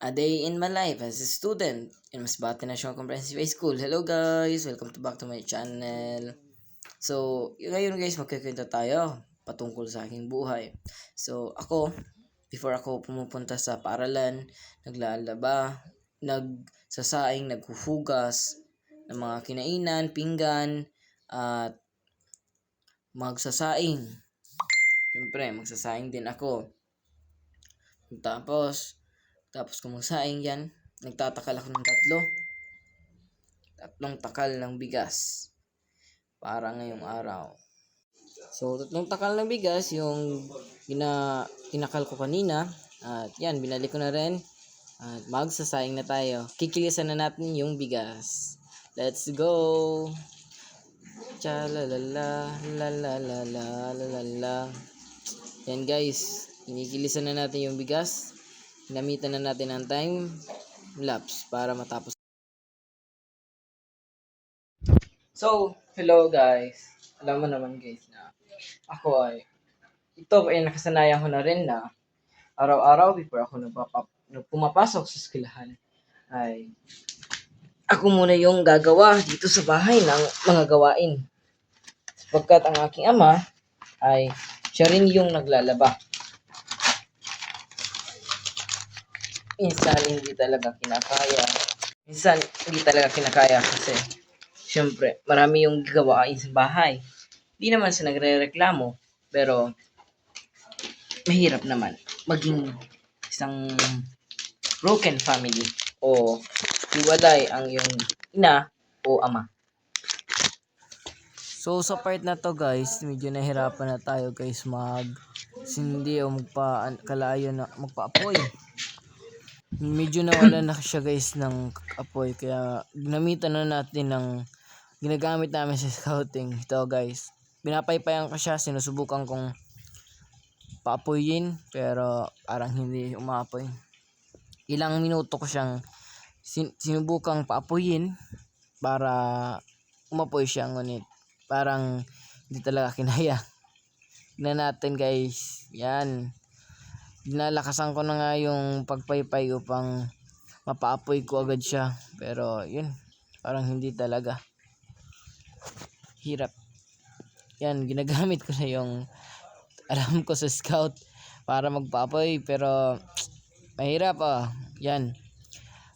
A day in my life as a student in Masbate National Comprehensive High School. Hello guys! Welcome back to my channel. So, ngayon guys, magkikwento tayo patungkol sa aking buhay. So, before ako pumupunta sa paaralan, naglalaba, nagsasaing, naghuhugas ng mga kinainan, pinggan, at magsasaing. Siyempre, magsasaing din ako. Tapos kung magsaing yan, nagtatakal ako ng tatlong takal ng bigas para ngayong araw. So, tatlong takal ng bigas yung tinakal ko kanina. At yan, binalik ko na rin. At magsasaing na tayo. Kikilisan na natin yung bigas. Let's go! Cha-la-la-la, la-la-la-la-la-la. Yan guys, kinikilisan na natin yung bigas. Ginamitan na natin ng time lapse para matapos. So, hello guys. Alam mo naman guys na ito ay nakasanayan ko na rin na araw-araw before ako pumapasok sa eskwelahan ay ako muna yung gagawa dito sa bahay ng mga gawain. Sapagkat ang aking ama ay siya rin yung naglalaba. Minsan hindi talaga kinakaya kasi syempre marami yung gawain sa bahay. Hindi naman sa nagrereklamo, pero mahirap naman maging isang broken family o hiwalay ang iyong ina o ama. So sa part na to guys, medyo nahirapan na tayo guys sindi o magpa-apoy. Medyo nawala na siya guys ng apoy, kaya ginamitan na natin ng ginagamit namin sa scouting. Ito guys, pinapaypayan ko siya, sinusubukan kong paapoyin pero parang hindi umaapoy. Ilang minuto ko siyang sinubukang paapoyin para umapoy siya, ngunit parang hindi talaga kinaya. Tignan natin guys, yan. Dinalakasan ko na nga yung pagpaypay upang mapaapoy ko agad siya, pero yun, parang hindi talaga. Hirap. Yan, ginagamit ko na yung alam ko sa scout para magpaapoy, pero mahirap yan.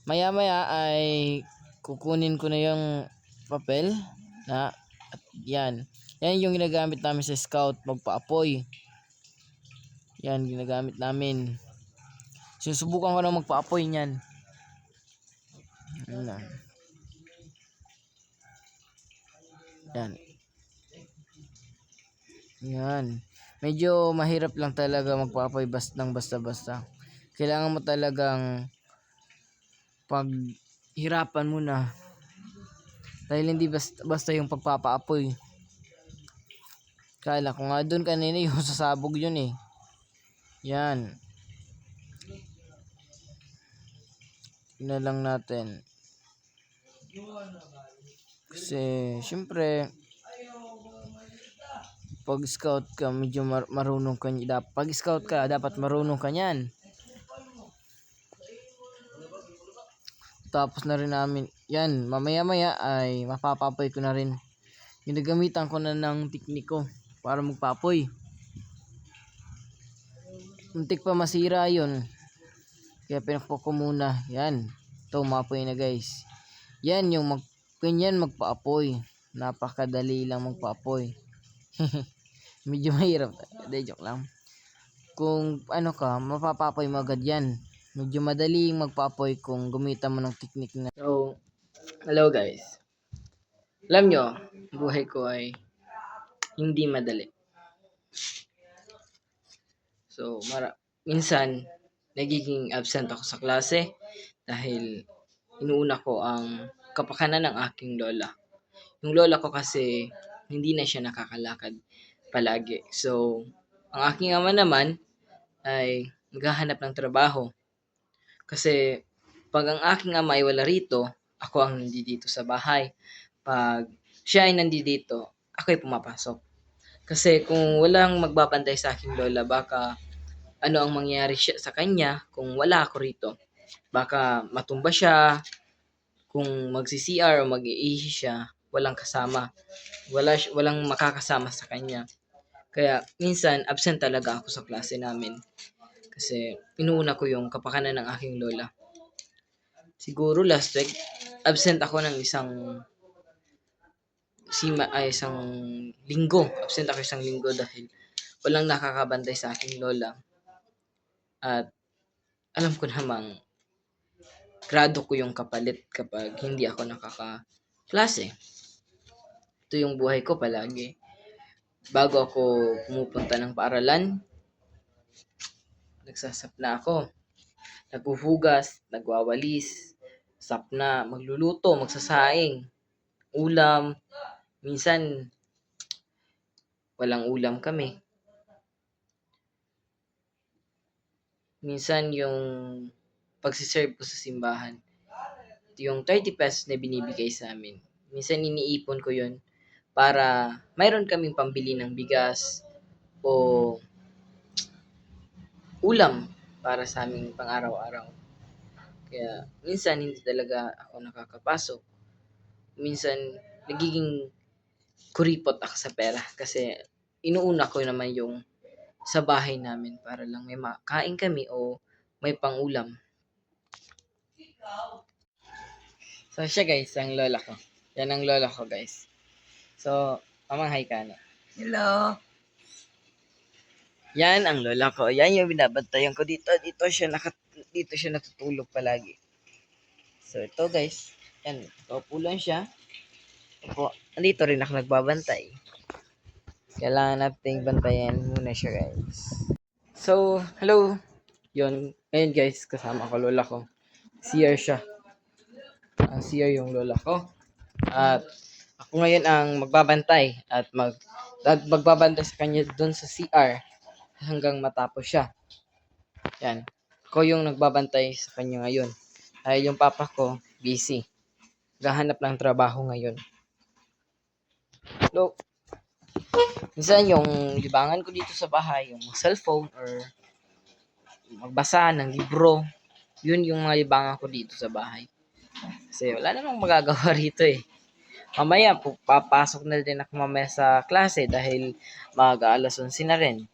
Maya maya ay kukunin ko na yung papel na at yan yung ginagamit namin sa scout magpaapoy. Yan, ginagamit namin. Sinusubukan ko na magpa-apoy niyan. Yan. Yan. Medyo mahirap lang talaga magpa-apoy basta-basta. Kailangan mo talagang paghirapan muna. Dahil hindi basta yung pagpapa-apoy. Kala ko nga doon kanina yung sasabog yun eh. Yan. Tingnan lang natin. Kasi syempre pag scout ka medyo marunong ka pag scout ka dapat marunong ka niyan. Tapos na rin namin yan, mamaya ay mapapapoy ko na rin. Ginagamitan ko na ng tekniko para magpapoy. Muntik pa masira yun, kaya pinakpo ko muna. Yan, ito umapoy na guys. Yan yung ganyan magpaapoy. Napakadali lang magpaapoy. Medyo mahirap, joke lang. Kung mapapapoy mo agad yan. Medyo madaling magpaapoy kung gumitan mo ng teknik na. So, hello guys. Alam nyo, buhay ko ay hindi madali. So, minsan nagiging absent ako sa klase dahil inuuna ko ang kapakanan ng aking lola. Yung lola ko kasi hindi na siya nakakalakad palagi. So, ang aking ama naman ay naghahanap ng trabaho. Kasi pag ang aking ama ay wala rito, ako ang nandito sa bahay. Pag siya ay nandito, ako ay pumapasok. Kasi kung walang magbabantay sa aking lola, baka ano ang mangyari sa kanya kung wala ako rito. Baka matumba siya, kung magsi-CR o mag-iihi siya, walang kasama. Walang makakasama sa kanya. Kaya minsan absent talaga ako sa klase namin. Kasi inuuna ko yung kapakanan ng aking lola. Siguro last week, absent ako ng isang linggo. Absent ako isang linggo dahil walang nakakabantay sa aking lola. At alam ko namang grado ko yung kapalit kapag hindi ako nakaka-klase. Ito yung buhay ko palagi. Bago ako pumupunta ng paaralan, nagsasapna ako. Naghuhugas, nagwawalis, sapna, magluluto, magsasaing, ulam. Minsan, walang ulam kami. Minsan yung pagsiserve ko sa simbahan, yung 30 pesos na binibigay sa amin. Minsan iniipon ko yun para mayroon kaming pambili ng bigas o ulam para sa aming pang-araw-araw. Kaya minsan hindi talaga ako nakakapasok. Minsan nagiging kuripot ako sa pera kasi inuuna ko naman yung sa bahay namin para lang may makain kami o may pang-ulam. So siya guys, ang lola ko. Yan ang lola ko guys. So, mamang hi ka na. Hello. Yan ang lola ko. Yan yung binabantayan ko dito. Dito siya natutulog palagi. So ito guys. Yan, paupo lang siya. Opo, andito rin ako nagbabantay. Kailangan nating bantayan muna siya guys. So, hello. Yun, ngayon guys, kasama ko lola ko. CR siya. Ang CR yung lola ko. At ako ngayon ang magbabantay at magbabantay sa kanya doon sa CR hanggang matapos siya. Yan. Ako yung nagbabantay sa kanya ngayon. Dahil yung papa ko, busy. Gahanap ng trabaho ngayon. Hello. Minsan yung libangan ko dito sa bahay, yung cellphone or magbasa ng libro, yun yung mga libangan ko dito sa bahay. Kasi wala namang magagawa rito eh. Mamaya, papasok na din ako mamaya sa klase dahil mag-alas 11 na rin.